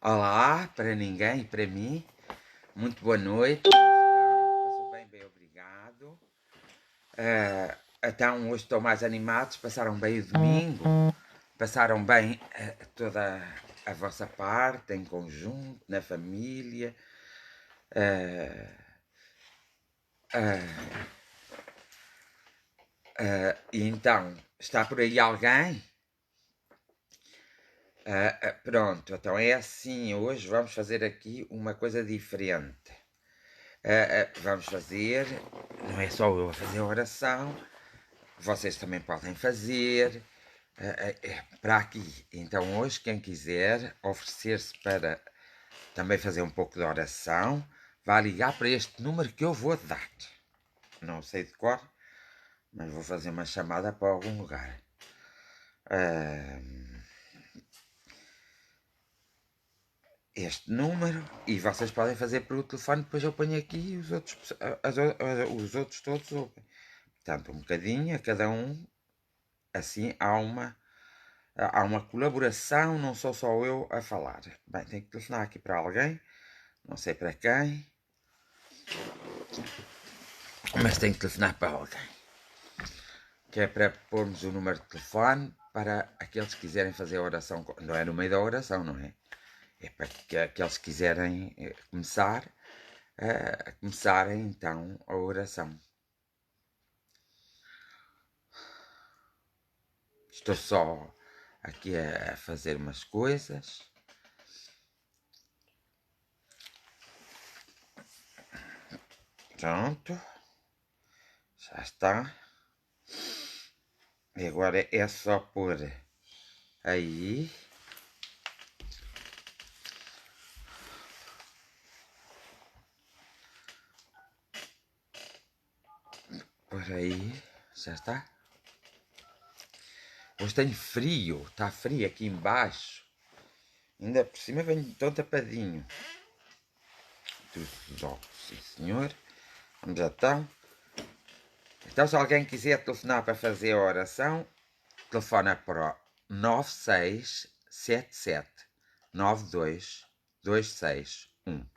Olá, para ninguém e para mim. Muito boa noite. Como estão? Passou bem, bem, obrigado. Então, hoje estou mais animados. Passaram bem o domingo. Passaram bem toda a vossa parte, em conjunto, na família. Uh, uh, e então, está por aí alguém? Pronto, então é assim. Hoje vamos fazer aqui uma coisa diferente. Vamos fazer, não é só eu a fazer a oração, vocês também podem fazer para aqui. Então hoje quem quiser oferecer-se para também fazer um pouco de oração, vai ligar para este número que eu vou dar. Não sei de cor, mas vou fazer uma chamada para algum lugar. Este número, e vocês podem fazer pelo telefone, depois eu ponho aqui e os outros todos ouvem. Portanto, um bocadinho a cada um, assim há uma colaboração, não sou só eu a falar. Bem, tenho que telefonar aqui para alguém, não sei para quem, mas tenho que telefonar para alguém. Que é para pormos o número de telefone para aqueles que quiserem fazer a oração. Não é no meio da oração, não é? É para que aqueles que quiserem começarem então a oração. Estou só aqui a fazer umas coisas. Pronto. Já está. E agora é só pôr aí. Por aí. Já está. Hoje tenho frio. Está frio aqui embaixo. Ainda por cima venho tão tapadinho. Dos óculos, sim senhor. Vamos então. Então se alguém quiser telefonar para fazer a oração, telefona para o 9677 92261.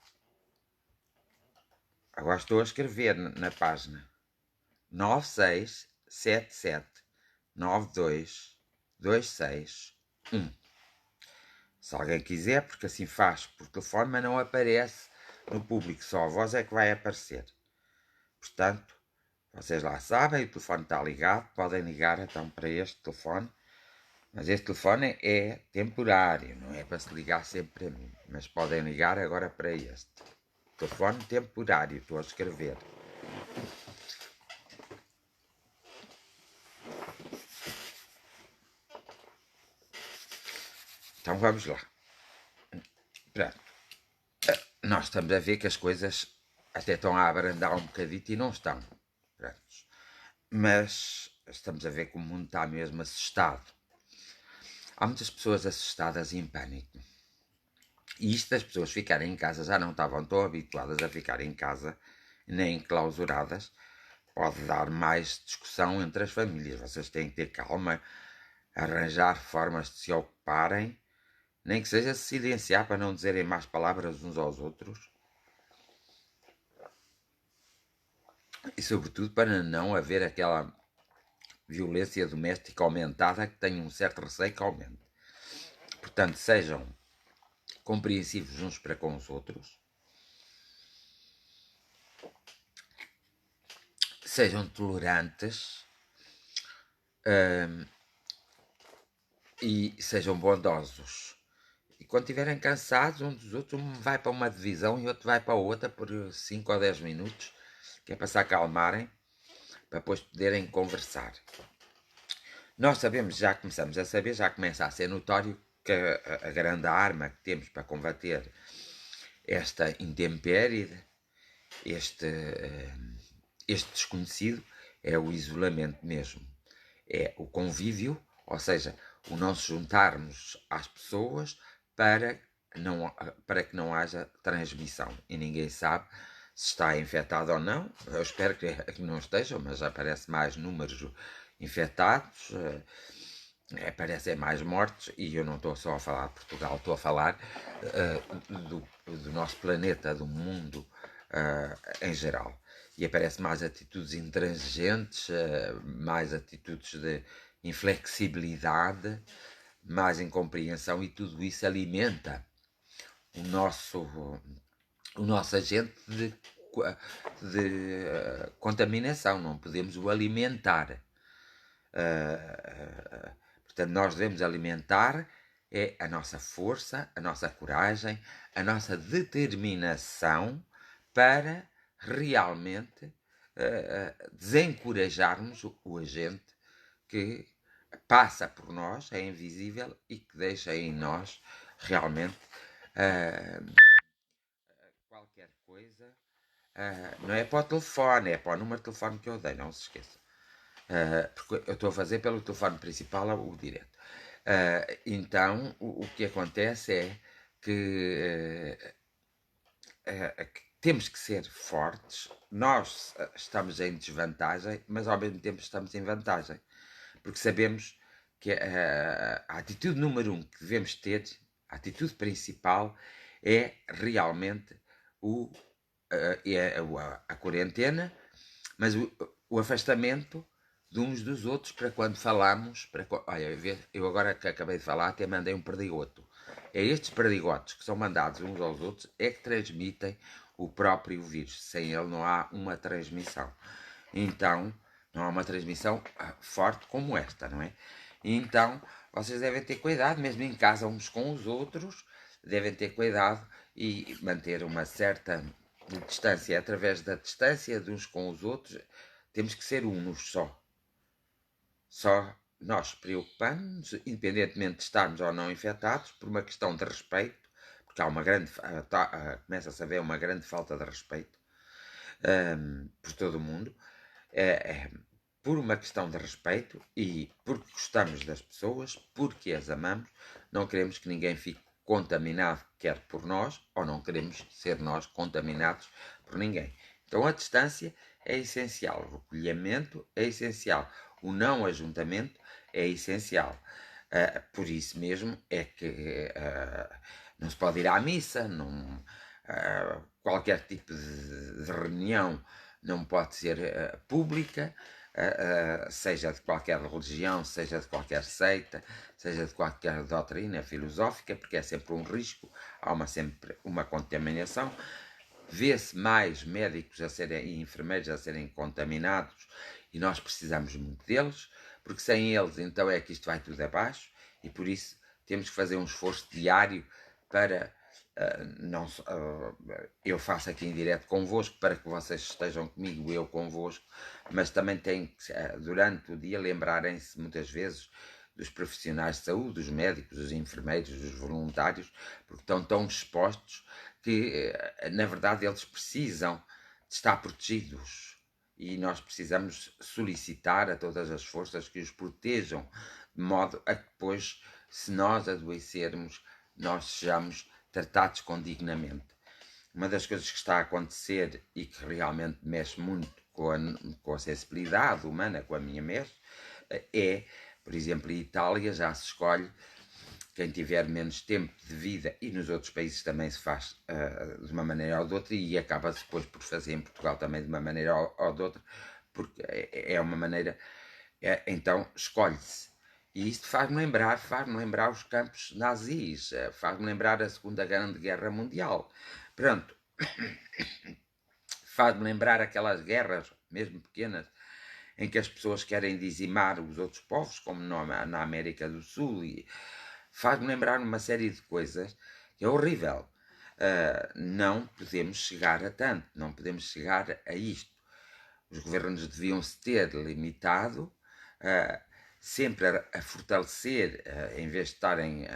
Agora estou a escrever na página. 9677 92261. Se alguém quiser, porque assim faz por telefone, mas não aparece no público, só a voz é que vai aparecer. Portanto, vocês lá sabem, o telefone está ligado, podem ligar então para este telefone, mas este telefone é temporário, não é para se ligar sempre a mim, mas podem ligar agora para este. Telefone temporário, estou a escrever. Então vamos lá. Pronto. Nós estamos a ver que as coisas até estão a abrandar um bocadito e não estão. Pronto. Mas estamos a ver que o mundo está mesmo assustado. Há muitas pessoas assustadas e em pânico. E isto das pessoas ficarem em casa, já não estavam tão habituadas a ficar em casa, nem clausuradas, pode dar mais discussão entre as famílias. Vocês têm que ter calma, arranjar formas de se ocuparem, nem que seja se silenciar para não dizerem más palavras uns aos outros. E sobretudo para não haver aquela violência doméstica aumentada que tenho um certo receio que aumente. Portanto, sejam compreensivos uns para com os outros, sejam tolerantes e sejam bondosos. E quando estiverem cansados uns dos outros, um vai para uma divisão e outro vai para outra por 5 ou 10 minutos, que é para se acalmarem, para depois poderem conversar. Nós sabemos, já começamos a saber, já começa a ser notório que a grande arma que temos para combater esta intempérie, este desconhecido, é o isolamento mesmo. É o convívio, ou seja, o não se juntarmos às pessoas para que não haja transmissão. E ninguém sabe se está infectado ou não. Eu espero que não estejam, mas aparece mais números infectados. aparecem mais mortes, e eu não estou só a falar de Portugal, estou a falar do nosso planeta, do mundo em geral. E aparecem mais atitudes intransigentes, mais atitudes de inflexibilidade, mais incompreensão, e tudo isso alimenta o nosso agente de contaminação. Não podemos o alimentar. Portanto, nós devemos alimentar a nossa força, a nossa coragem, a nossa determinação para realmente desencorajarmos o agente que passa por nós, é invisível, e que deixa em nós realmente qualquer coisa. Não é para o telefone, é para o número de telefone que eu dei, não se esqueça. Porque eu estou a fazer pelo telefone principal o direto. Então, o que acontece é que temos que ser fortes. Nós estamos em desvantagem, mas ao mesmo tempo estamos em vantagem, porque sabemos que a atitude número 1 que devemos ter, a atitude principal, é realmente a quarentena, mas o afastamento de uns dos outros, para quando falamos. Olha, eu agora que acabei de falar, até mandei um perdigoto. É estes perdigotos que são mandados uns aos outros é que transmitem o próprio vírus. Sem ele não há uma transmissão. Então, não há uma transmissão forte como esta, não é? Então, vocês devem ter cuidado, mesmo em casa uns com os outros, devem ter cuidado e manter uma certa distância. Através da distância de uns com os outros, temos que ser unos só. Só nós preocupamos, independentemente de estarmos ou não infectados, por uma questão de respeito, porque há uma grande, começa-se a ver uma grande falta de respeito por todo o mundo, por uma questão de respeito e porque gostamos das pessoas, porque as amamos, não queremos que ninguém fique contaminado, quer por nós, ou não queremos ser nós contaminados por ninguém. Então a distância é essencial, o recolhimento é essencial, o não ajuntamento é essencial. Por isso mesmo é que não se pode ir à missa, não, qualquer tipo de reunião não pode ser pública, seja de qualquer religião, seja de qualquer seita, seja de qualquer doutrina filosófica, porque é sempre um risco, há sempre uma contaminação. Vê-se mais médicos e enfermeiros a serem contaminados, e nós precisamos muito deles, porque sem eles então é que isto vai tudo abaixo, e por isso temos que fazer um esforço diário para não, eu faço aqui em direto convosco para que vocês estejam comigo, eu convosco, mas também tem que, durante o dia, lembrarem-se muitas vezes dos profissionais de saúde, dos médicos, dos enfermeiros, dos voluntários, porque estão tão expostos que, na verdade, eles precisam de estar protegidos. E nós precisamos solicitar a todas as forças que os protejam, de modo a que depois, se nós adoecermos, nós sejamos tratados com dignamente. Uma das coisas que está a acontecer e que realmente mexe muito com a sensibilidade humana, com a minha mexe, é, por exemplo, em Itália já se escolhe quem tiver menos tempo de vida, e nos outros países também se faz de uma maneira ou de outra, e acaba-se depois por fazer em Portugal também de uma maneira ou de outra, porque é uma maneira, então escolhe-se. E isto faz-me lembrar os campos nazis, faz-me lembrar a Segunda Grande Guerra Mundial. Pronto, faz-me lembrar aquelas guerras, mesmo pequenas, em que as pessoas querem dizimar os outros povos, como na América do Sul, e faz-me lembrar uma série de coisas que é horrível. Não podemos chegar a tanto, não podemos chegar a isto. Os governos deviam se ter limitado sempre a fortalecer, em vez de estarem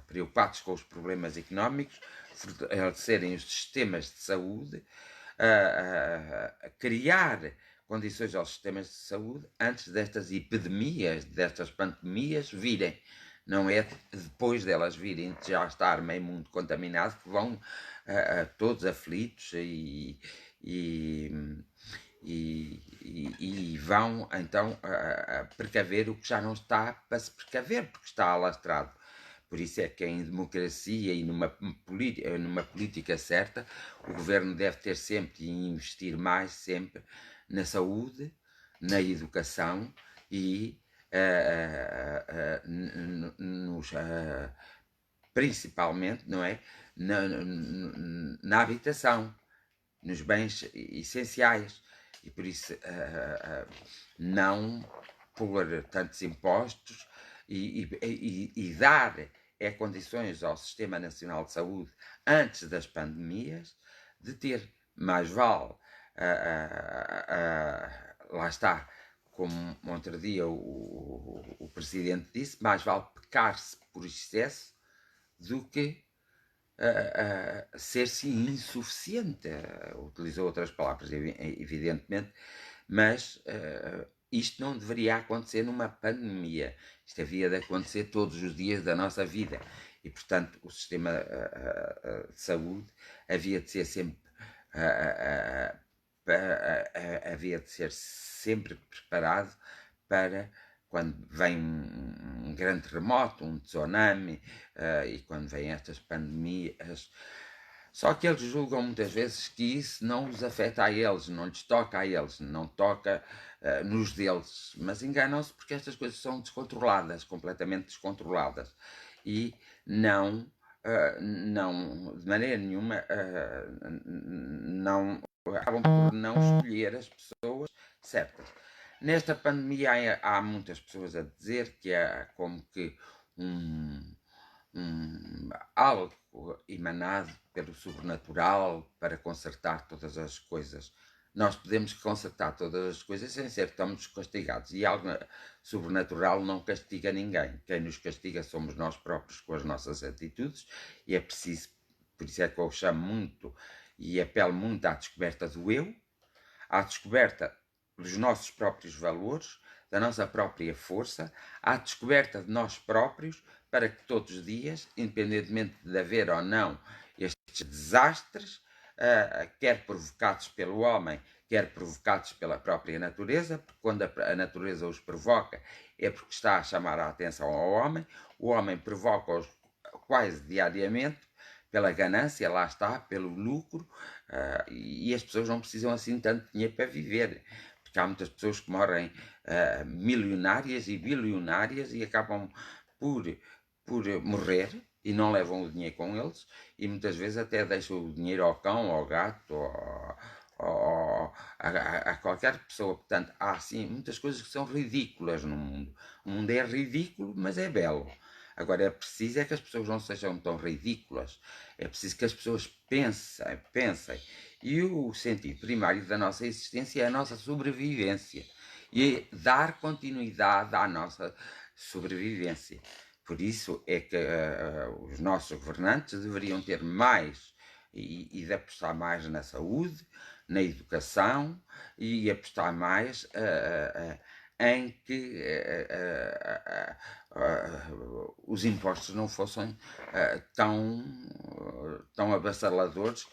preocupados com os problemas económicos, fortalecerem os sistemas de saúde, a criar condições aos sistemas de saúde antes destas epidemias, destas pandemias virem. Não é depois delas virem, de já estar meio mundo contaminado, que vão todos aflitos e e vão então a precaver o que já não está para se precaver, porque está alastrado. Por isso é que em democracia e numa política certa, o governo deve ter sempre e investir mais sempre na saúde, na educação e nos, principalmente, não é? Na habitação, nos bens essenciais. E por isso não pôr tantos impostos e dar condições ao Sistema Nacional de Saúde antes das pandemias de ter mais vale lá está, como outro dia o Presidente disse, mais vale pecar-se por excesso do que ser-se insuficiente. Utilizou outras palavras, evidentemente, mas isto não deveria acontecer numa pandemia. Isto havia de acontecer todos os dias da nossa vida. E, portanto, o sistema de saúde havia de ser sempre havia de ser sempre preparado para quando vem um grande terremoto, um tsunami, e quando vêm estas pandemias. Só que eles julgam muitas vezes que isso não os afeta a eles, não lhes toca a eles, não toca nos deles. Mas enganam-se porque estas coisas são descontroladas, completamente descontroladas. E não, de maneira nenhuma, não acabam por não escolher as pessoas certas. Nesta pandemia há muitas pessoas a dizer que é como que algo emanado pelo sobrenatural para consertar todas as coisas. Nós podemos consertar todas as coisas sem ser que estamos castigados. E algo sobrenatural não castiga ninguém. Quem nos castiga somos nós próprios com as nossas atitudes. E é preciso, por isso é que eu chamo muito e apelo muito à descoberta do eu, à descoberta dos nossos próprios valores, da nossa própria força, à descoberta de nós próprios, para que todos os dias, independentemente de haver ou não estes desastres, quer provocados pelo homem, quer provocados pela própria natureza, porque quando a natureza os provoca é porque está a chamar a atenção ao homem, o homem provoca-os quase diariamente, pela ganância, lá está, pelo lucro, e as pessoas não precisam assim tanto dinheiro para viver, porque há muitas pessoas que morrem milionárias e bilionárias e acabam por morrer e não levam o dinheiro com eles e muitas vezes até deixam o dinheiro ao cão, ao gato, a qualquer pessoa. Portanto, há assim muitas coisas que são ridículas no mundo. O mundo é ridículo, mas é belo. Agora é preciso que as pessoas não sejam tão ridículas. É preciso que as pessoas pensem. E o sentido primário da nossa existência é a nossa sobrevivência. E dar continuidade à nossa sobrevivência. Por isso é que os nossos governantes deveriam ter mais e de apostar mais na saúde, na educação e apostar mais em que os impostos não fossem tão avassaladores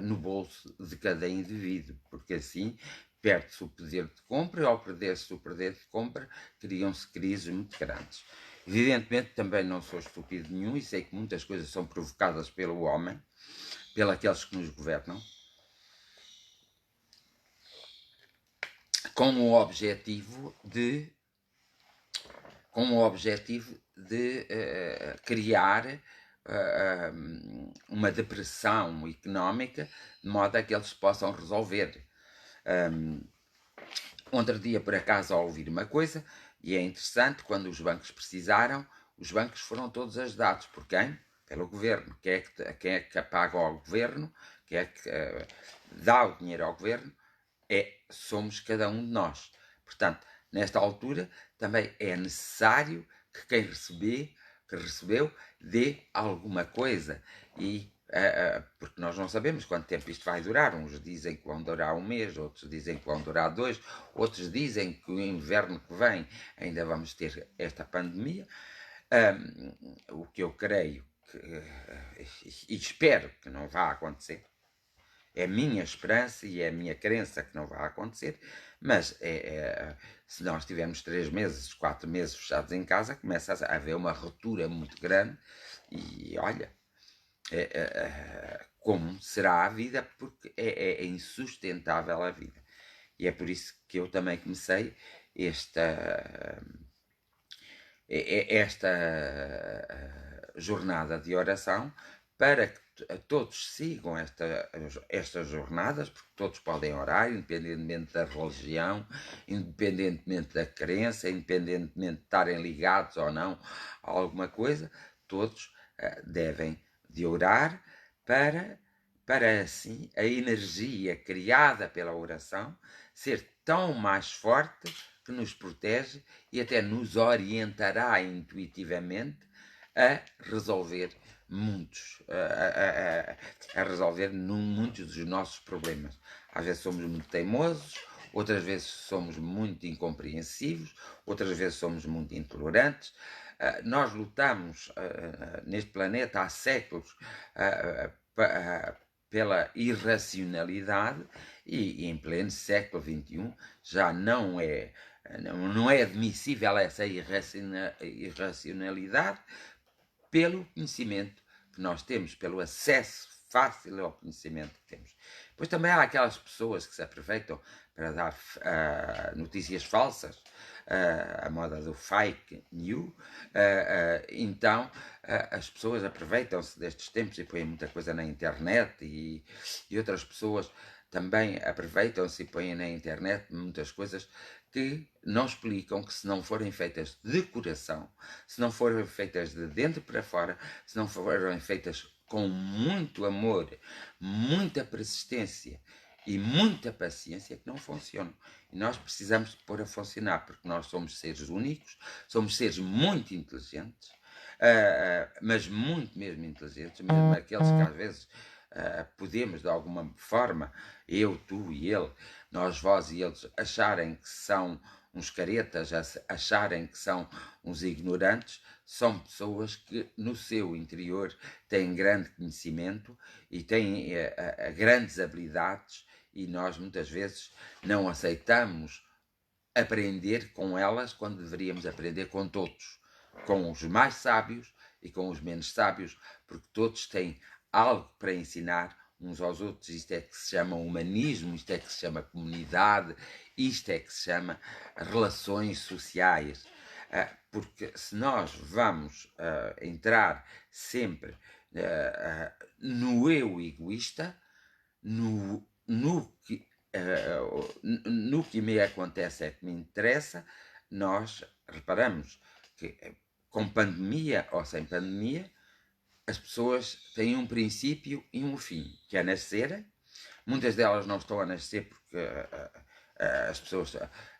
no bolso de cada indivíduo, porque assim perde-se o poder de compra e ao perder-se o poder de compra criam-se crises muito grandes. Evidentemente também não sou estúpido nenhum e sei que muitas coisas são provocadas pelo homem, pelos aqueles que nos governam, com o objetivo de criar uma depressão económica de modo a que eles possam resolver. Outro dia, por acaso, ao ouvir uma coisa, e é interessante, quando os bancos precisaram, os bancos foram todos ajudados. Por quem? Pelo governo. Quem é que paga ao governo? Quem é que dá o dinheiro ao governo? Somos cada um de nós. Portanto, nesta altura, também é necessário que quem recebeu dê alguma coisa. E porque nós não sabemos quanto tempo isto vai durar. Uns dizem que vão durar um mês, outros dizem que vão durar 2, outros dizem que o inverno que vem ainda vamos ter esta pandemia. O que eu creio e espero que não vá acontecer É a minha esperança e é a minha crença que não vai acontecer, mas se nós tivermos 3 meses, 4 meses fechados em casa, começa a haver uma ruptura muito grande e olha, como será a vida, porque é insustentável a vida. E é por isso que eu também comecei esta jornada de oração para que todos sigam estas jornadas, porque todos podem orar, independentemente da religião, independentemente da crença, independentemente de estarem ligados ou não a alguma coisa, todos devem de orar para assim a energia criada pela oração ser tão mais forte que nos protege e até nos orientará intuitivamente a resolver muitos dos nossos problemas. Às vezes somos muito teimosos, outras vezes somos muito incompreensivos, outras vezes somos muito intolerantes. Nós lutamos neste planeta há séculos pela irracionalidade e em pleno século XXI já não é admissível essa irracionalidade pelo conhecimento que nós temos, pelo acesso fácil ao conhecimento que temos. Depois também há aquelas pessoas que se aproveitam para dar notícias falsas, a moda do fake news. Então as pessoas aproveitam-se destes tempos e põem muita coisa na internet e outras pessoas também aproveitam-se e põem na internet muitas coisas que não explicam que se não forem feitas de coração, se não forem feitas de dentro para fora, se não forem feitas com muito amor, muita persistência e muita paciência, que não funcionam. E nós precisamos de pôr a funcionar, porque nós somos seres únicos, somos seres muito inteligentes, mas muito mesmo inteligentes, mesmo aqueles que às vezes podemos de alguma forma, eu, tu e ele, nós, vós e eles, acharem que são uns caretas, acharem que são uns ignorantes, são pessoas que no seu interior têm grande conhecimento e têm grandes habilidades e nós muitas vezes não aceitamos aprender com elas quando deveríamos aprender com todos, com os mais sábios e com os menos sábios, porque todos têm algo para ensinar uns aos outros. Isto é que se chama humanismo, isto é que se chama comunidade, isto é que se chama relações sociais. Porque se nós vamos entrar sempre no eu egoísta, no que me acontece é que me interessa, nós reparamos que com pandemia ou sem pandemia, as pessoas têm um princípio e um fim, que é nascer. Muitas delas não estão a nascer porque as pessoas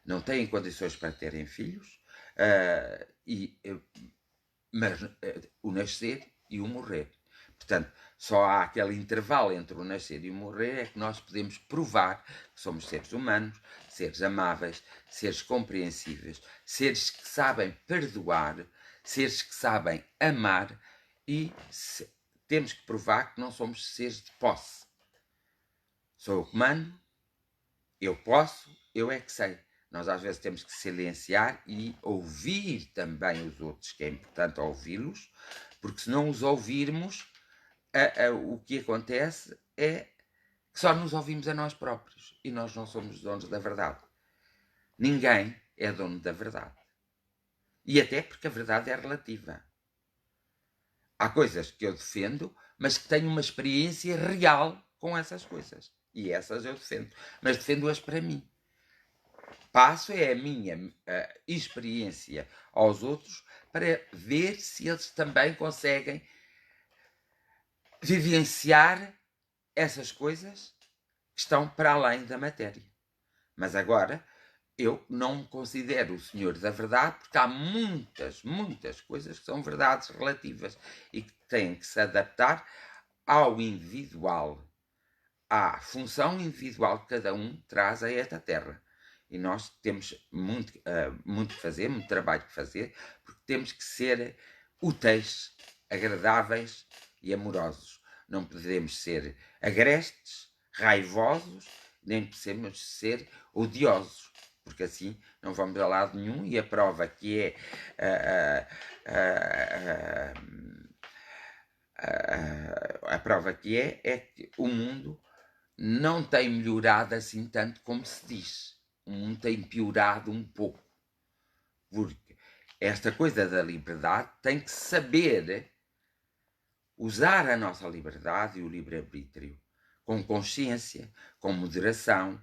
não têm condições para terem filhos, mas o nascer e o morrer. Portanto, só há aquele intervalo entre o nascer e o morrer é que nós podemos provar que somos seres humanos, seres amáveis, seres compreensíveis, seres que sabem perdoar, seres que sabem amar e temos que provar que não somos seres de posse. Sou eu que mando, eu posso, eu é que sei. Nós às vezes temos que silenciar e ouvir também os outros, que é importante ouvi-los, porque se não os ouvirmos, o que acontece é que só nos ouvimos a nós próprios e nós não somos donos da verdade. Ninguém é dono da verdade. E até porque a verdade é relativa. Há coisas que eu defendo, mas que tenho uma experiência real com essas coisas. E essas eu defendo. Mas defendo-as para mim. Passo a minha experiência aos outros para ver se eles também conseguem vivenciar essas coisas que estão para além da matéria. Mas agora, eu não me considero o senhor da verdade, porque há muitas coisas que são verdades relativas e que têm que se adaptar ao individual, à função individual que cada um traz a esta terra. E nós temos muito que fazer, muito trabalho que fazer, porque temos que ser úteis, agradáveis e amorosos. Não podemos ser agrestes, raivosos, nem precisamos ser odiosos, porque assim não vamos a lado nenhum. E a prova que é a prova que é que o mundo não tem melhorado assim tanto como se diz. O mundo tem piorado um pouco, porque esta coisa da liberdade tem que saber usar a nossa liberdade e o livre-arbítrio com consciência, com moderação,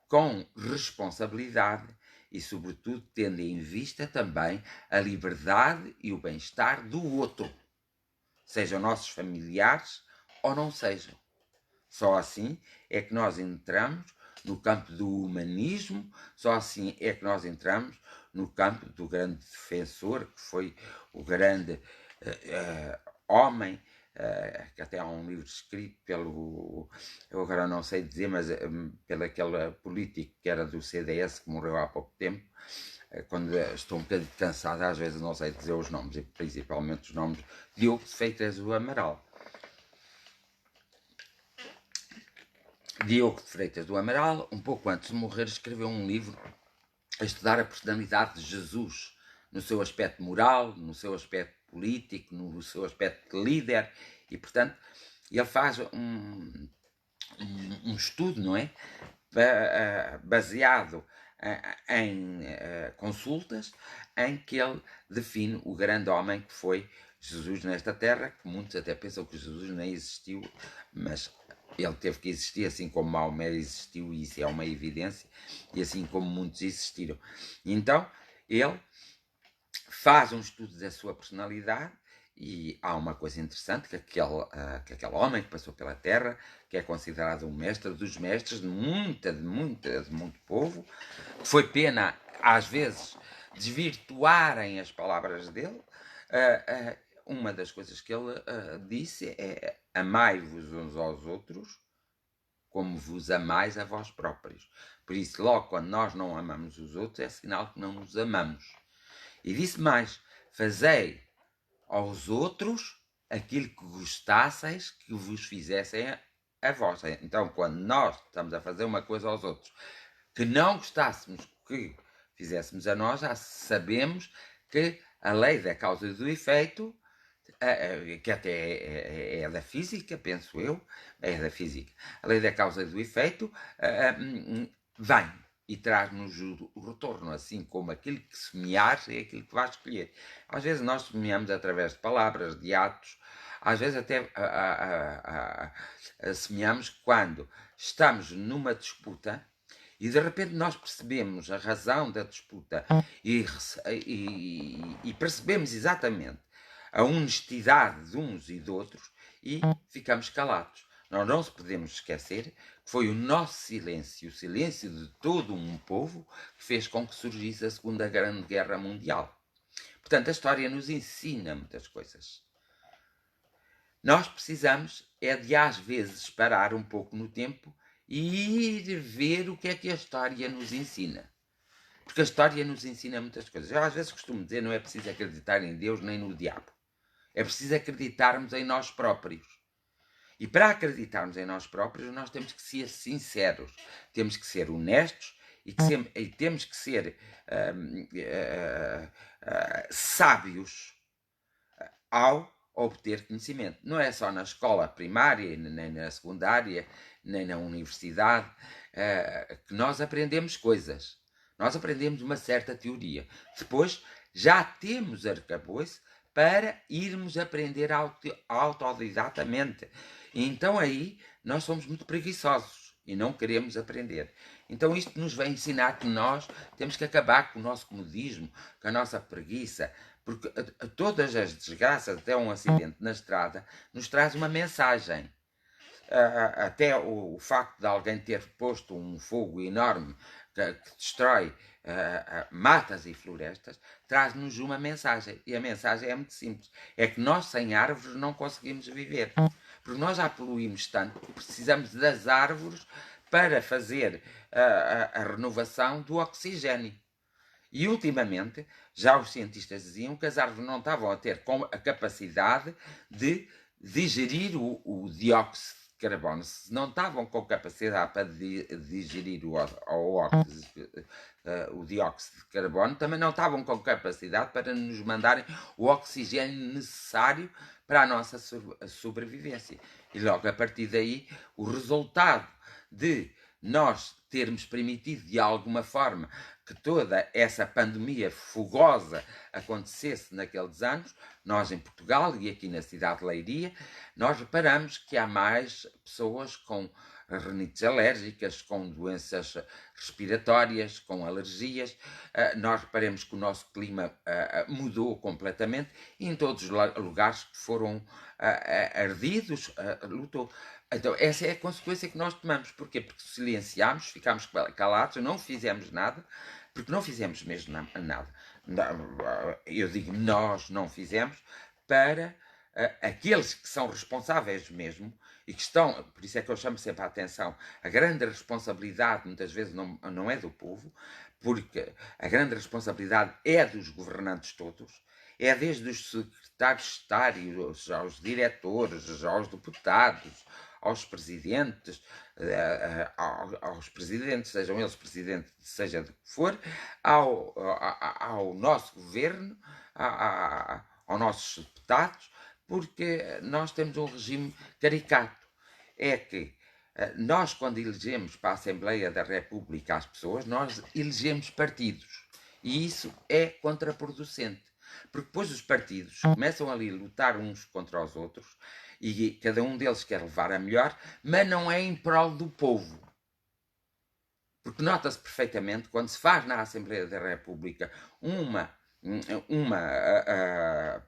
com responsabilidade e, sobretudo, tendo em vista também a liberdade e o bem-estar do outro, sejam nossos familiares ou não sejam. Só assim é que nós entramos no campo do humanismo, só assim é que nós entramos no campo do grande defensor, que foi o grande homem, que até há um livro escrito pelo, eu agora não sei dizer, mas pelo aquele político que era do CDS, que morreu há pouco tempo. Quando estou um bocadinho cansado, às vezes não sei dizer os nomes, e principalmente os nomes. Diogo de Freitas do Amaral. Diogo de Freitas do Amaral, um pouco antes de morrer, escreveu um livro a estudar a personalidade de Jesus, no seu aspecto moral, no seu aspecto político, no seu aspecto de líder, e, portanto, ele faz um estudo, não é? Baseado em consultas, em que ele define o grande homem que foi Jesus nesta terra, que muitos até pensam que Jesus nem existiu, mas ele teve que existir, assim como Maomé existiu, e isso é uma evidência, e assim como muitos existiram. Então, ele faz um estudo da sua personalidade, e há uma coisa interessante, que aquele homem que passou pela terra, que é considerado um mestre dos mestres de muito povo, foi pena, às vezes, desvirtuarem as palavras dele. Uma das coisas que ele disse é: amai-vos uns aos outros como vos amais a vós próprios. Por isso, logo quando nós não amamos os outros, é sinal que não nos amamos. E disse mais: fazei aos outros aquilo que gostasseis que vos fizessem a vós. Então, quando nós estamos a fazer uma coisa aos outros que não gostássemos que fizéssemos a nós, já sabemos que a lei da causa e do efeito, que até é da física, penso eu, é da física, a lei da causa e do efeito vem e traz-nos o retorno, assim como aquilo que semeares é aquilo que vais escolher. Às vezes nós semeamos através de palavras, de atos, às vezes até semeamos quando estamos numa disputa e de repente nós percebemos a razão da disputa e percebemos exatamente a honestidade de uns e de outros e ficamos calados. Nós não podemos esquecer que foi o nosso silêncio, o silêncio de todo um povo, que fez com que surgisse a Segunda Grande Guerra Mundial. Portanto, a história nos ensina muitas coisas. Nós precisamos é de, às vezes, parar um pouco no tempo e ir ver o que é que a história nos ensina. Porque a história nos ensina muitas coisas. Eu às vezes costumo dizer, não é preciso acreditar em Deus nem no diabo. É preciso acreditarmos em nós próprios. E para acreditarmos em nós próprios, nós temos que ser sinceros, temos que ser honestos e temos que ser sábios ao obter conhecimento. Não é só na escola primária, nem na secundária, nem na universidade que nós aprendemos coisas. Nós aprendemos uma certa teoria. Depois já temos arcabouço para irmos aprender autodidatamente. Então aí nós somos muito preguiçosos e não queremos aprender. Então isto nos vai ensinar que nós temos que acabar com o nosso comodismo, com a nossa preguiça, porque todas as desgraças, até um acidente na estrada, nos traz uma mensagem. Até o facto de alguém ter posto um fogo enorme que destrói matas e florestas, traz-nos uma mensagem. E a mensagem é muito simples. É que nós sem árvores não conseguimos viver. Porque nós já poluímos tanto que precisamos das árvores para fazer a renovação do oxigênio. E ultimamente, já os cientistas diziam que as árvores não estavam a ter a capacidade de digerir o dióxido de carbono, se não estavam com capacidade para digerir o dióxido de carbono, também não estavam com capacidade para nos mandarem o oxigênio necessário para a nossa sobrevivência. E logo a partir daí, o resultado de nós termos permitido de alguma forma que toda essa pandemia fogosa acontecesse naqueles anos, nós em Portugal e aqui na cidade de Leiria, nós reparamos que há mais pessoas com rinites alérgicas, com doenças respiratórias, com alergias. Nós reparemos que o nosso clima mudou completamente e em todos os lugares que foram ardidos, lutou. Então, essa é a consequência que nós tomamos. Porquê? Porque silenciámos, ficámos calados, não fizemos nada, porque não fizemos mesmo nada. Eu digo nós não fizemos para aqueles que são responsáveis mesmo e que estão, por isso é que eu chamo sempre a atenção, a grande responsabilidade muitas vezes não é do povo, porque a grande responsabilidade é dos governantes todos, é desde os secretários de Estado, aos diretores, aos deputados, aos presidentes, sejam eles presidentes, seja de que for, ao nosso governo, aos nossos deputados, porque nós temos um regime caricato. É que nós, quando elegemos para a Assembleia da República as pessoas, nós elegemos partidos. E isso é contraproducente. Porque depois os partidos começam ali a lutar uns contra os outros e cada um deles quer levar a melhor, mas não é em prol do povo. Porque nota-se perfeitamente, quando se faz na Assembleia da República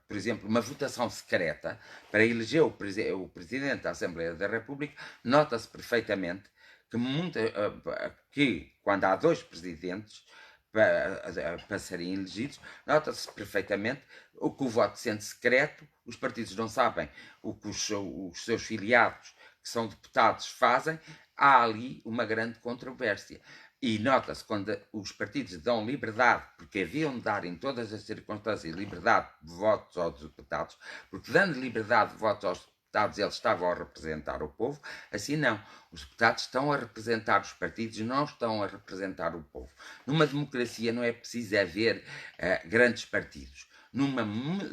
por exemplo, uma votação secreta para eleger o Presidente da Assembleia da República, nota-se perfeitamente que quando há dois presidentes para serem elegidos, nota-se perfeitamente que o voto sendo secreto, os partidos não sabem o que os seus filiados, que são deputados, fazem, há ali uma grande controvérsia. E nota-se quando os partidos dão liberdade, porque haviam de dar em todas as circunstâncias liberdade de votos aos deputados, porque dando liberdade de votos aos deputados eles estavam a representar o povo, assim não. Os deputados estão a representar os partidos, não estão a representar o povo. Numa democracia não é preciso haver grandes partidos. Numa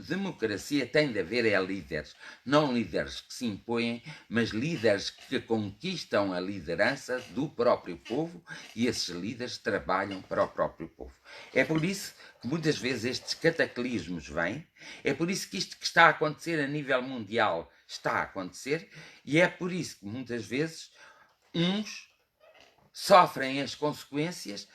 democracia tem de haver líderes, não líderes que se impõem, mas líderes que conquistam a liderança do próprio povo e esses líderes trabalham para o próprio povo. É por isso que muitas vezes estes cataclismos vêm, é por isso que isto que está a acontecer a nível mundial está a acontecer e é por isso que muitas vezes uns sofrem as consequências.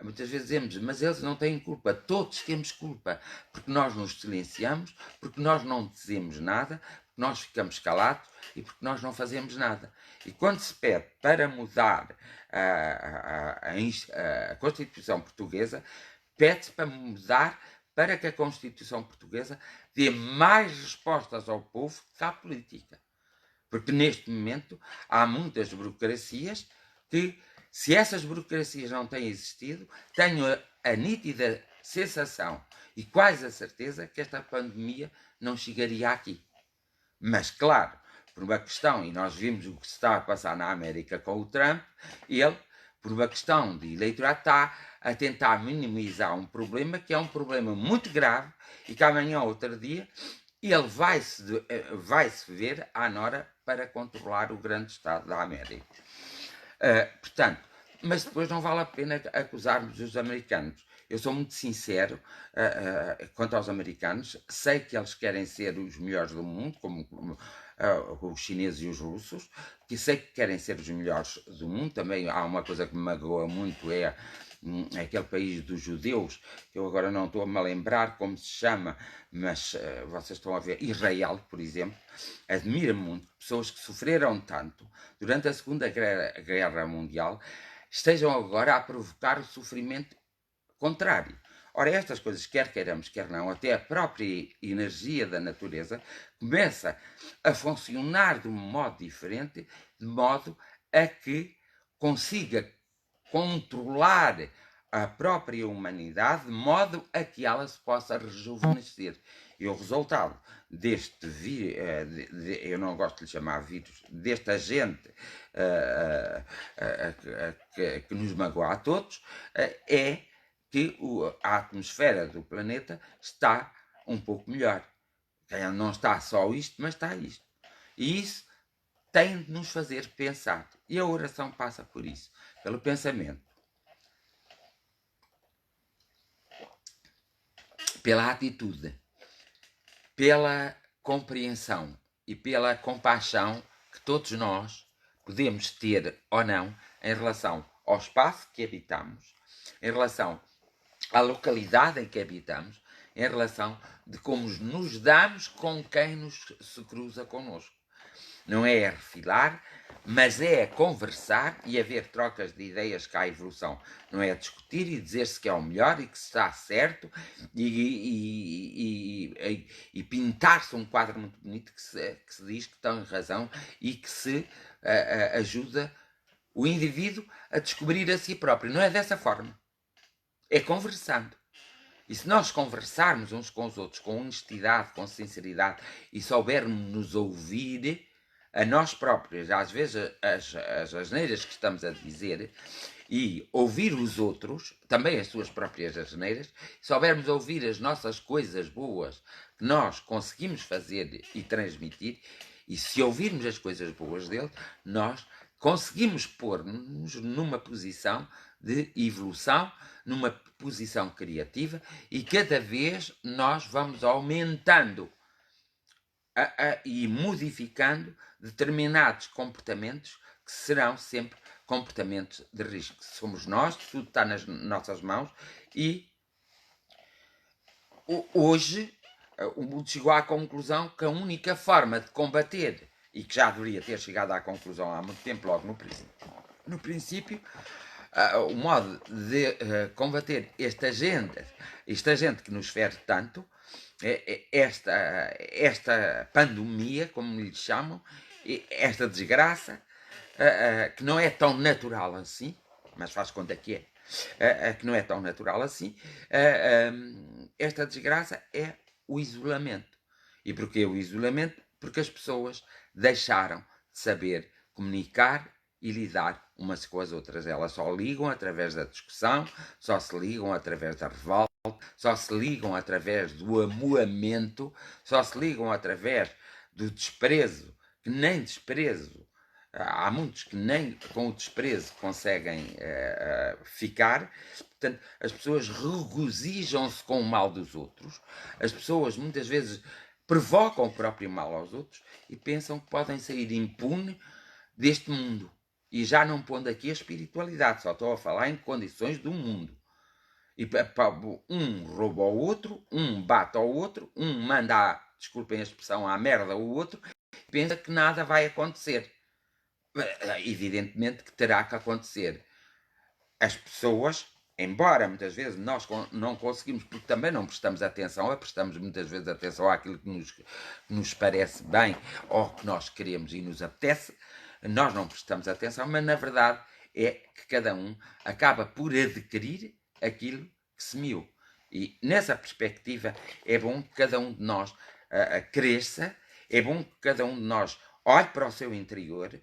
Muitas vezes dizemos, mas eles não têm culpa. Todos temos culpa, porque nós nos silenciamos, porque nós não dizemos nada, porque nós ficamos calados e porque nós não fazemos nada. E quando se pede para mudar a Constituição Portuguesa, pede-se para mudar para que a Constituição Portuguesa dê mais respostas ao povo que à política. Porque neste momento há muitas burocracias que, se essas burocracias não têm existido, tenho a nítida sensação e quase a certeza que esta pandemia não chegaria aqui. Mas, claro, por uma questão, e nós vimos o que se está a passar na América com o Trump, ele, por uma questão de eleitorado, está a tentar minimizar um problema que é um problema muito grave e que amanhã ou outro dia ele vai-se ver à nora para controlar o grande Estado da América. Portanto, mas depois não vale a pena acusarmos os americanos. Eu sou muito sincero quanto aos americanos. Sei que eles querem ser os melhores do mundo, como os chineses e os russos, que sei que querem ser os melhores do mundo. Também há uma coisa que me magoa muito, é aquele país dos judeus, que eu agora não estou a me lembrar como se chama, mas vocês estão a ver, Israel, por exemplo. Admira-me muito que pessoas que sofreram tanto durante a Segunda Guerra Mundial estejam agora a provocar o sofrimento contrário. Ora, estas coisas, quer queiramos, quer não, até a própria energia da natureza começa a funcionar de um modo diferente, de modo a que consiga controlar a própria humanidade, de modo a que ela se possa rejuvenescer. E o resultado deste eu não gosto de lhe chamar vírus, deste agente que nos magoa a todos, é que a atmosfera do planeta está um pouco melhor. Não está só isto, mas está isto. E isso tem de nos fazer pensar. E a oração passa por isso, pelo pensamento, pela atitude, pela compreensão e pela compaixão que todos nós podemos ter ou não em relação ao espaço que habitamos, em relação à localidade em que habitamos, em relação de como nos damos com quem se cruza connosco. Não é refilar, mas é conversar e haver trocas de ideias cá à evolução. Não é discutir e dizer-se que é o melhor e que está certo e pintar-se um quadro muito bonito que se diz que tem razão e que se ajuda o indivíduo a descobrir a si próprio. Não é dessa forma. É conversando. E se nós conversarmos uns com os outros com honestidade, com sinceridade e soubermos nos ouvir a nós próprios, às vezes as asneiras que estamos a dizer, e ouvir os outros, também as suas próprias asneiras, se soubermos ouvir as nossas coisas boas que nós conseguimos fazer e transmitir, e se ouvirmos as coisas boas dele, nós conseguimos pôr-nos numa posição de evolução, numa posição criativa, e cada vez nós vamos aumentando e modificando determinados comportamentos que serão sempre comportamentos de risco. Somos nós, tudo está nas nossas mãos e hoje o mundo chegou à conclusão que a única forma de combater, e que já deveria ter chegado à conclusão há muito tempo, logo no princípio, o modo de combater esta gente que nos fere tanto, esta pandemia, como lhe chamam, esta desgraça, que não é tão natural assim, mas faz conta que que não é tão natural assim, esta desgraça é o isolamento. E porquê o isolamento? Porque as pessoas deixaram de saber comunicar e lidar umas com as outras. Elas só ligam através da discussão, só se ligam através da revolta, só se ligam através do amuamento, só se ligam através do desprezo, que nem desprezo. Há muitos que nem com o desprezo conseguem ficar. Portanto, as pessoas regozijam-se com o mal dos outros. As pessoas muitas vezes provocam o próprio mal aos outros e pensam que podem sair impune deste mundo. E já não pondo aqui a espiritualidade, só estou a falar em condições do mundo. E um rouba ao outro, um bate ao outro, um manda, desculpem a expressão, à merda ao outro, e pensa que nada vai acontecer. Evidentemente que terá que acontecer. As pessoas, embora muitas vezes nós não conseguimos, porque também não prestamos atenção, prestamos muitas vezes atenção àquilo que nos parece bem ou que nós queremos e nos apetece, nós não prestamos atenção, mas na verdade é que cada um acaba por adquirir aquilo que semeou. E nessa perspectiva é bom que cada um de nós cresça, é bom que cada um de nós olhe para o seu interior,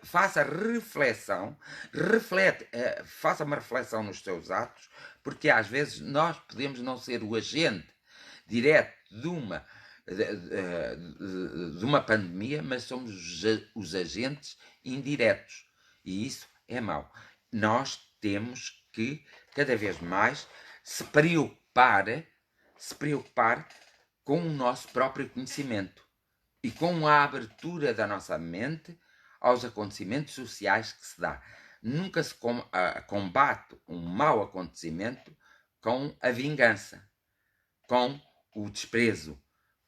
faça reflexão, faça uma reflexão nos seus atos, porque às vezes nós podemos não ser o agente direto de uma pandemia, mas somos os agentes indiretos. E isso é mau. Nós temos que, cada vez mais, se preocupar com o nosso próprio conhecimento e com a abertura da nossa mente aos acontecimentos sociais que se dá. Nunca se combate um mau acontecimento com a vingança, com o desprezo,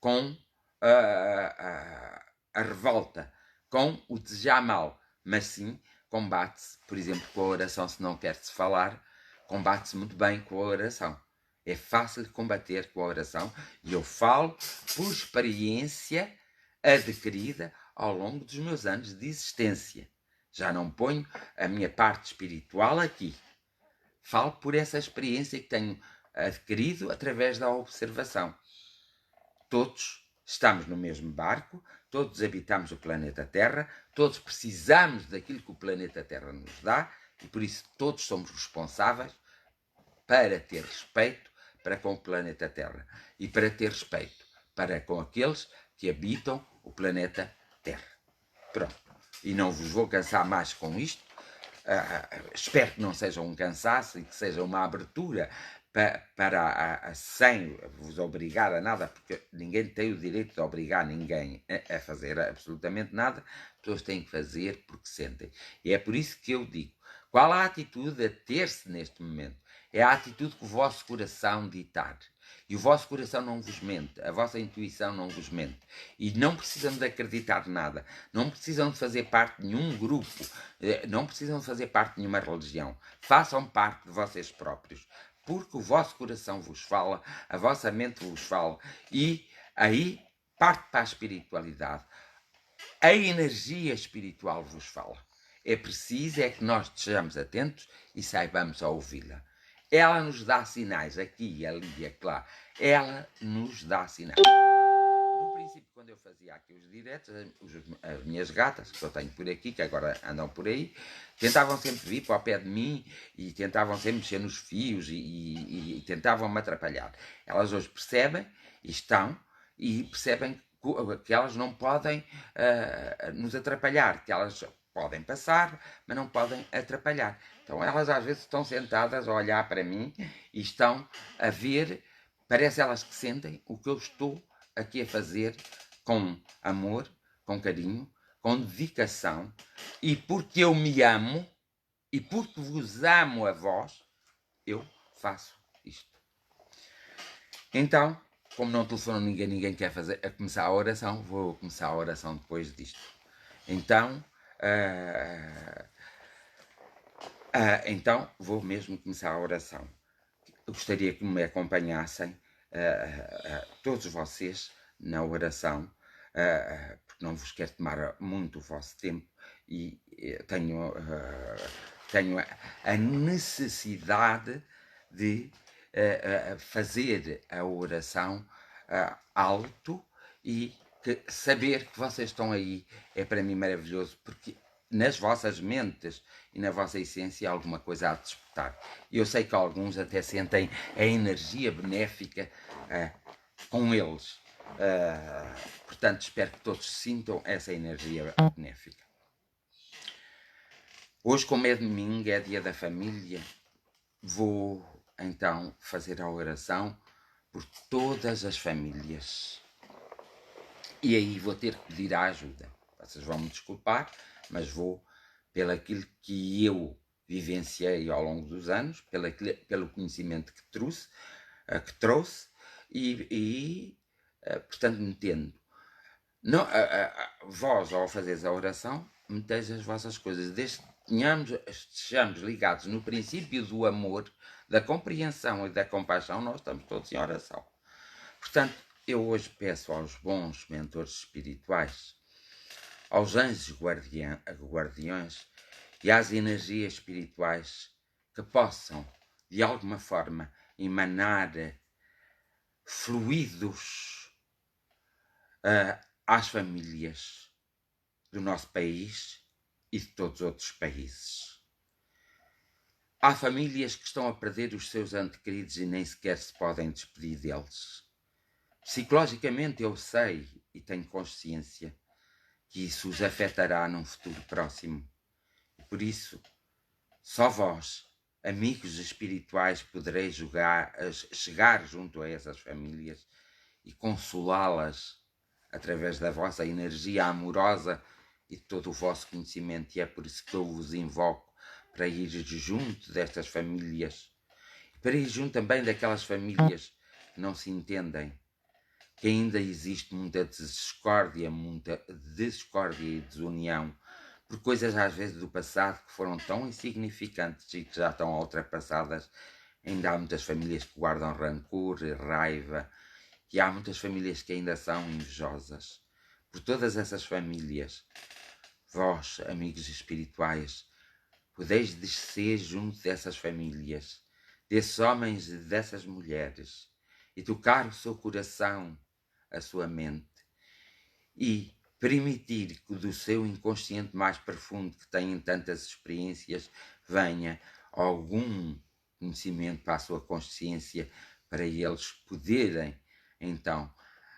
com a revolta, com o desejar mal, mas sim combate-se, por exemplo, com a oração. Se não quer-se falar, combate-se muito bem com a oração. É fácil de combater com a oração e eu falo por experiência adquirida ao longo dos meus anos de existência. Já não ponho a minha parte espiritual aqui. Falo por essa experiência que tenho adquirido através da observação. todos estamos no mesmo barco, todos habitamos o planeta Terra, todos precisamos daquilo que o planeta Terra nos dá e por isso todos somos responsáveis para ter respeito para com o planeta Terra e para ter respeito para com aqueles que habitam o planeta Terra. Pronto. E não vos vou cansar mais com isto. Espero que não seja um cansaço e que seja uma abertura sem vos obrigar a nada, porque ninguém tem o direito de obrigar ninguém a fazer absolutamente nada. As pessoas têm que fazer porque sentem. E é por isso que eu digo, qual a atitude a ter-se neste momento? É a atitude que o vosso coração ditar. E o vosso coração não vos mente, a vossa intuição não vos mente. E não precisam de acreditar nada, não precisam de fazer parte de nenhum grupo, não precisam de fazer parte de nenhuma religião. Façam parte de vocês próprios, porque o vosso coração vos fala, a vossa mente vos fala, e aí parte para a espiritualidade. A energia espiritual vos fala. É preciso que nós estejamos atentos e saibamos a ouvi-la. Ela nos dá sinais, aqui, ali e acolá. Ela nos dá sinais. No princípio, quando eu fazia aqui os diretos, as minhas gatas, que eu tenho por aqui, que agora andam por aí, tentavam sempre vir para o pé de mim e tentavam sempre mexer nos fios e tentavam me atrapalhar. Elas hoje percebem e estão e percebem que elas não podem nos atrapalhar, que elas podem passar, mas não podem atrapalhar. Então elas às vezes estão sentadas a olhar para mim e estão a ver, parece elas que sentem o que eu estou aqui a fazer com amor, com carinho, com dedicação, e porque eu me amo e porque vos amo a vós, eu faço isto. Então, como não telefonou ninguém quer começar a oração, vou começar a oração depois disto. Então, então vou mesmo começar a oração. Eu gostaria que me acompanhassem todos vocês na oração, porque não vos quero tomar muito o vosso tempo e tenho a necessidade de fazer a oração alto e saber que vocês estão aí é para mim maravilhoso, porque nas vossas mentes e na vossa essência alguma coisa há de despertar. E eu sei que alguns até sentem a energia benéfica com eles. Portanto, espero que todos sintam essa energia benéfica. Hoje, como é domingo, é dia da família, vou então fazer a oração por todas as famílias. E aí vou ter que pedir a ajuda. Vocês vão me desculpar, mas vou pelo aquilo que eu vivenciei ao longo dos anos, pelo conhecimento que trouxe e portanto, metendo. Não, vós, ao fazeres a oração, meteis as vossas coisas. Desde que estejamos ligados no princípio do amor, da compreensão e da compaixão, nós estamos todos em oração. Portanto, eu hoje peço aos bons mentores espirituais, aos anjos guardiões e às energias espirituais que possam, de alguma forma, emanar fluidos às famílias do nosso país e de todos os outros países. Há famílias que estão a perder os seus entes queridos e nem sequer se podem despedir deles. Psicologicamente eu sei e tenho consciência que isso os afetará num futuro próximo. E por isso, só vós, amigos espirituais, podereis chegar junto a essas famílias e consolá-las através da vossa energia amorosa e de todo o vosso conhecimento. E é por isso que eu vos invoco para ir junto destas famílias, para ir junto também daquelas famílias que não se entendem, que ainda existe muita discórdia e desunião, por coisas às vezes do passado que foram tão insignificantes e que já estão ultrapassadas. Ainda há muitas famílias que guardam rancor e raiva, e há muitas famílias que ainda são invejosas. Por todas essas famílias, vós, amigos espirituais, podeis descer junto dessas famílias, desses homens e dessas mulheres, e tocar o seu coração a sua mente e permitir que do seu inconsciente mais profundo, que tem tantas experiências, venha algum conhecimento para a sua consciência, para eles poderem então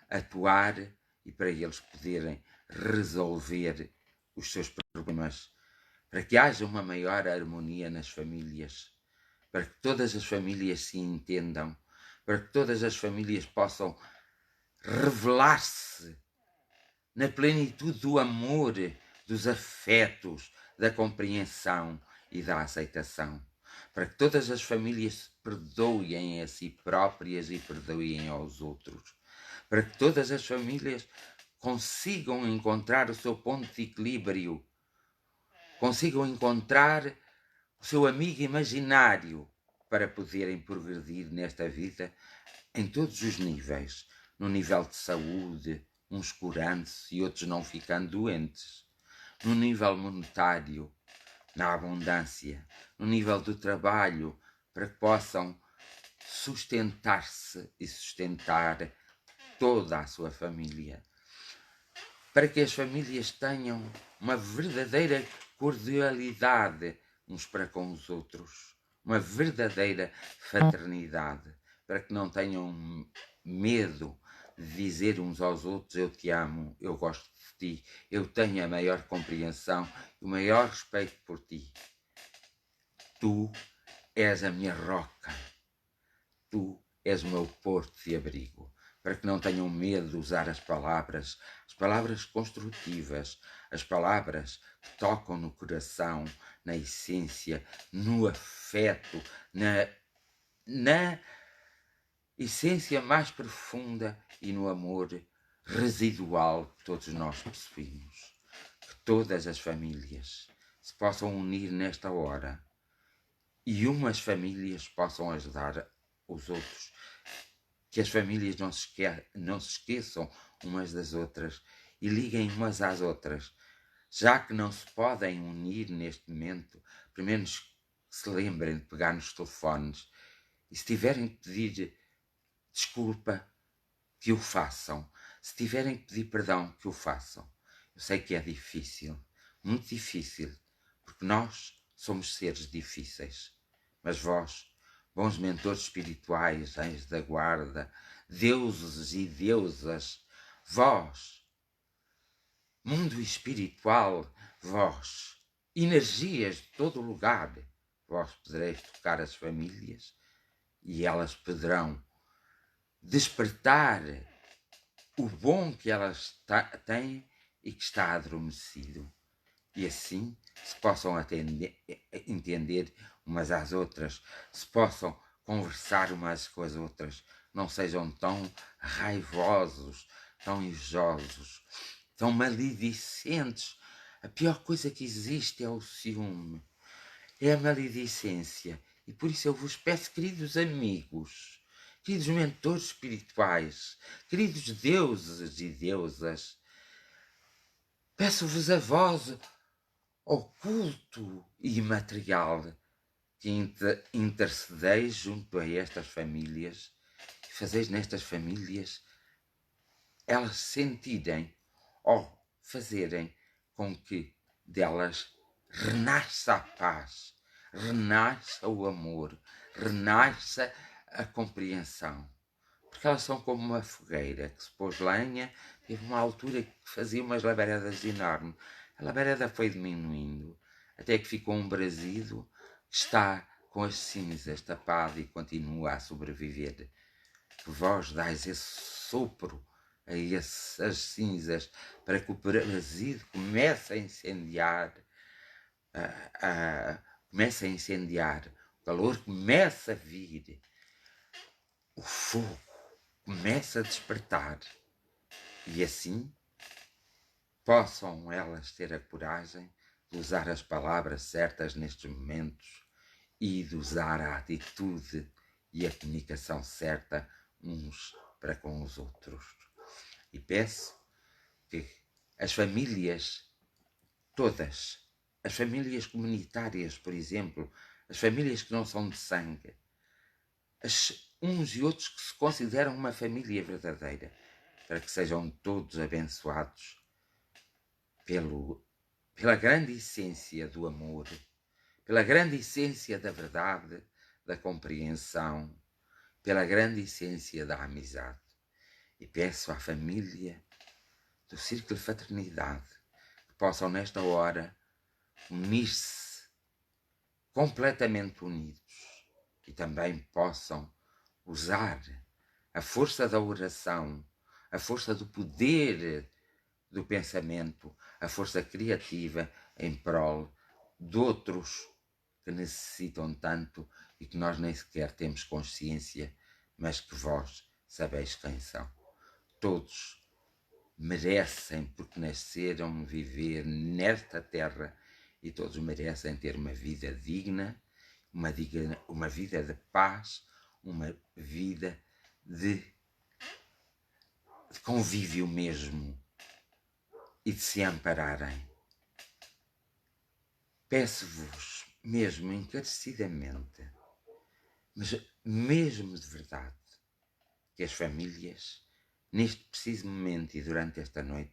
atuar e para eles poderem resolver os seus problemas, para que haja uma maior harmonia nas famílias, para que todas as famílias se entendam, para que todas as famílias possam revelar-se na plenitude do amor, dos afetos, da compreensão e da aceitação, para que todas as famílias se perdoem a si próprias e perdoem aos outros, para que todas as famílias consigam encontrar o seu ponto de equilíbrio, consigam encontrar o seu amigo imaginário para poderem progredir nesta vida em todos os níveis, no nível de saúde, uns curando-se e outros não ficando doentes, no nível monetário, na abundância, no nível do trabalho, para que possam sustentar-se e sustentar toda a sua família, para que as famílias tenham uma verdadeira cordialidade uns para com os outros, uma verdadeira fraternidade, para que não tenham medo de dizer uns aos outros: eu te amo, eu gosto de ti, eu tenho a maior compreensão e o maior respeito por ti. Tu és a minha roca, tu és o meu porto de abrigo, para que não tenham medo de usar as palavras construtivas, as palavras que tocam no coração, na essência, no afeto, na essência mais profunda e no amor residual que todos nós possuímos. Que todas as famílias se possam unir nesta hora e umas famílias possam ajudar os outros. Que as famílias não se esqueçam umas das outras e liguem umas às outras. Já que não se podem unir neste momento, pelo menos se lembrem de pegar nos telefones e se tiverem que pedir desculpa, que o façam. Se tiverem que pedir perdão, que o façam. Eu sei que é difícil, muito difícil, porque nós somos seres difíceis. Mas vós, bons mentores espirituais, anjos da guarda, deuses e deusas, vós, mundo espiritual, vós, energias de todo lugar, vós podereis tocar as famílias e elas poderão despertar o bom que elas têm e que está adormecido. E assim se possam entender umas às outras, se possam conversar umas com as outras, não sejam tão raivosos, tão invejosos, tão maledicentes. A pior coisa que existe é o ciúme, é a maledicência. E por isso eu vos peço, queridos amigos, queridos mentores espirituais, queridos deuses e deusas, peço-vos a vós, oculto e imaterial, que intercedeis junto a estas famílias e fazeis nestas famílias elas sentirem ou fazerem com que delas renasça a paz, renasça o amor, renasça a compreensão. Porque elas são como uma fogueira que se pôs lenha, teve uma altura que fazia umas labaredas enormes. A labareda foi diminuindo, até que ficou um brasido que está com as cinzas tapado e continua a sobreviver. Que vós dais esse sopro a essas cinzas para que o brasido comece a incendiar, comece a incendiar, o calor começa a vir, o fogo começa a despertar e assim possam elas ter a coragem de usar as palavras certas nestes momentos e de usar a atitude e a comunicação certa uns para com os outros. E peço que as famílias todas, as famílias comunitárias, por exemplo, as famílias que não são de sangue, uns e outros que se consideram uma família verdadeira, para que sejam todos abençoados pela grande essência do amor, pela grande essência da verdade, da compreensão, pela grande essência da amizade. E peço à família do Círculo de Fraternidade que possam nesta hora unir-se completamente unidos e também possam usar a força da oração, a força do poder do pensamento, a força criativa em prol de outros que necessitam tanto e que nós nem sequer temos consciência, mas que vós sabeis quem são. Todos merecem, porque nasceram, viver nesta terra e todos merecem ter uma vida digna, uma vida de paz, uma vida de convívio mesmo e de se ampararem. Peço-vos mesmo encarecidamente, mas mesmo de verdade, que as famílias, neste preciso momento e durante esta noite,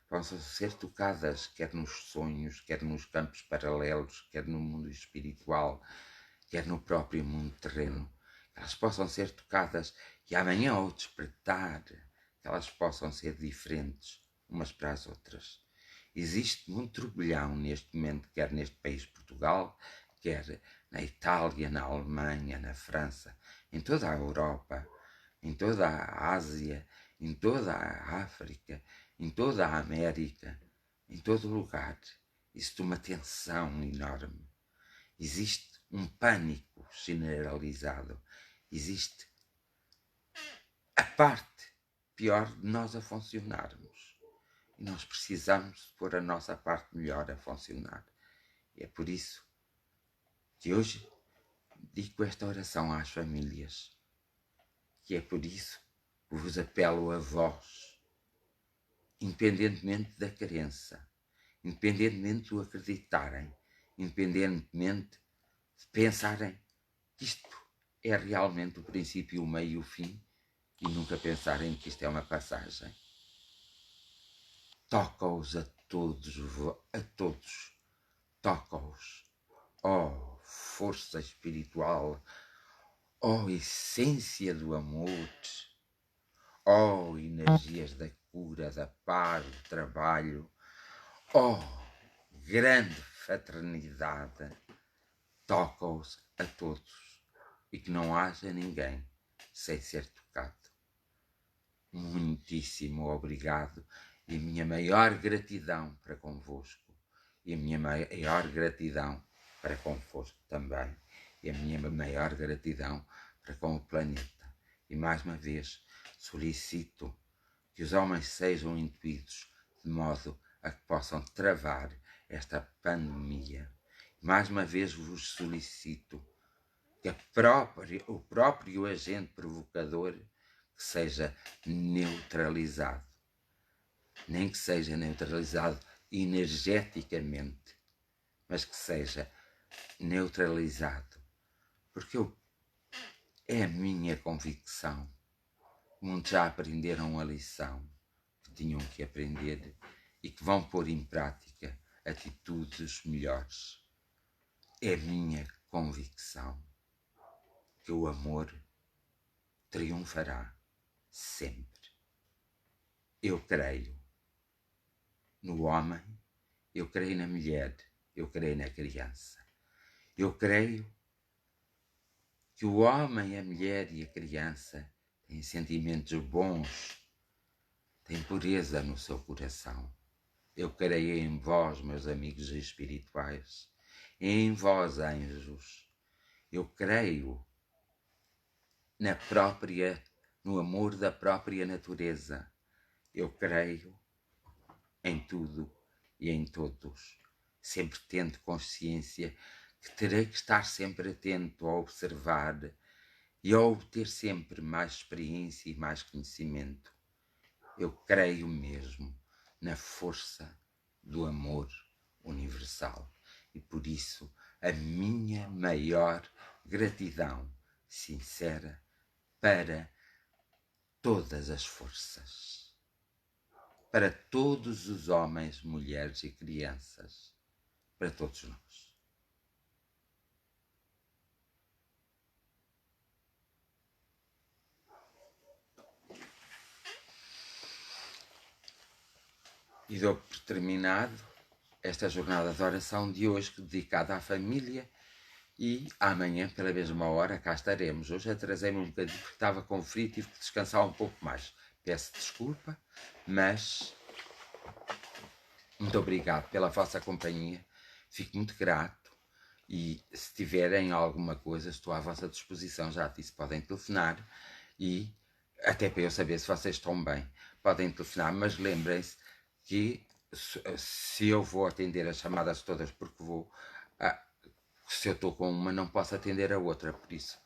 possam ser tocadas, quer nos sonhos, quer nos campos paralelos, quer no mundo espiritual, quer no próprio mundo terreno, que elas possam ser tocadas e amanhã ao despertar, que elas possam ser diferentes umas para as outras. Existe muito turbilhão neste momento, quer neste país Portugal, quer na Itália, na Alemanha, na França, em toda a Europa, em toda a Ásia, em toda a África, em toda a América, em todo lugar. Existe uma tensão enorme. Existe um pânico generalizado. Existe a parte pior de nós a funcionarmos. E nós precisamos pôr a nossa parte melhor a funcionar. E é por isso que hoje digo esta oração às famílias. Que é por isso que vos apelo a vós, independentemente da crença, independentemente do acreditarem, independentemente de pensarem que isto é realmente o princípio, o meio e o fim, e nunca pensarem que isto é uma passagem. Toca-os a todos, toca-os, ó força espiritual, ó essência do amor, ó energias da cura, da paz, do trabalho, ó grande fraternidade, toca-os a todos e que não haja ninguém sem ser tocado. Muitíssimo obrigado e a minha maior gratidão para convosco e a minha maior gratidão para convosco também e a minha maior gratidão para com o planeta. E mais uma vez solicito que os homens sejam intuídos de modo a que possam travar esta pandemia. Mais uma vez vos solicito que o próprio agente provocador que seja neutralizado. Nem que seja neutralizado energeticamente, mas que seja neutralizado. Porque é a minha convicção. Muitos já aprenderam a lição que tinham que aprender e que vão pôr em prática atitudes melhores. É a minha convicção que o amor triunfará sempre. Eu creio no homem, eu creio na mulher, eu creio na criança. Eu creio que o homem, a mulher e a criança têm sentimentos bons, têm pureza no seu coração. Eu creio em vós, meus amigos espirituais, em vós, anjos. Eu creio no amor da própria natureza. Eu creio em tudo e em todos, sempre tendo consciência que terei que estar sempre atento a observar e a obter sempre mais experiência e mais conhecimento. Eu creio mesmo na força do amor universal e por isso a minha maior gratidão sincera para todas as forças. para todos os homens, mulheres e crianças, para todos nós. E dou por terminado esta jornada de oração de hoje, dedicada à família, e amanhã, pela mesma hora, cá estaremos. Hoje atrasei-me um bocadinho porque estava com frio e tive que descansar um pouco mais. Peço desculpa, mas muito obrigado pela vossa companhia. Fico muito grato e se tiverem alguma coisa, estou à vossa disposição. Já disse, podem telefonar e até para eu saber se vocês estão bem. Podem telefonar, mas lembrem-se que se eu vou atender as chamadas todas, porque vou, se eu estou com uma, não posso atender a outra, por isso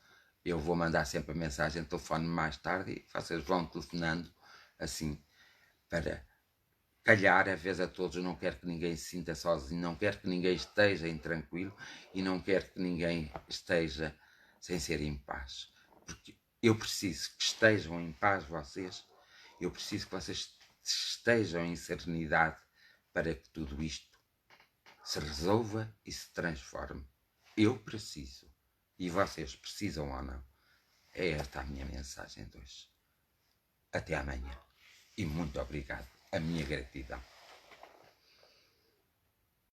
eu vou mandar sempre a mensagem de telefone mais tarde e vocês vão telefonando assim, para calhar a vez a todos. Não quero que ninguém se sinta sozinho, não quero que ninguém esteja intranquilo e não quero que ninguém esteja sem ser em paz, porque eu preciso que estejam em paz vocês, eu preciso que vocês estejam em serenidade para que tudo isto se resolva e se transforme. Eu preciso, e vocês precisam ou não. É esta a minha mensagem de hoje. Até amanhã. E muito obrigado. A minha gratidão.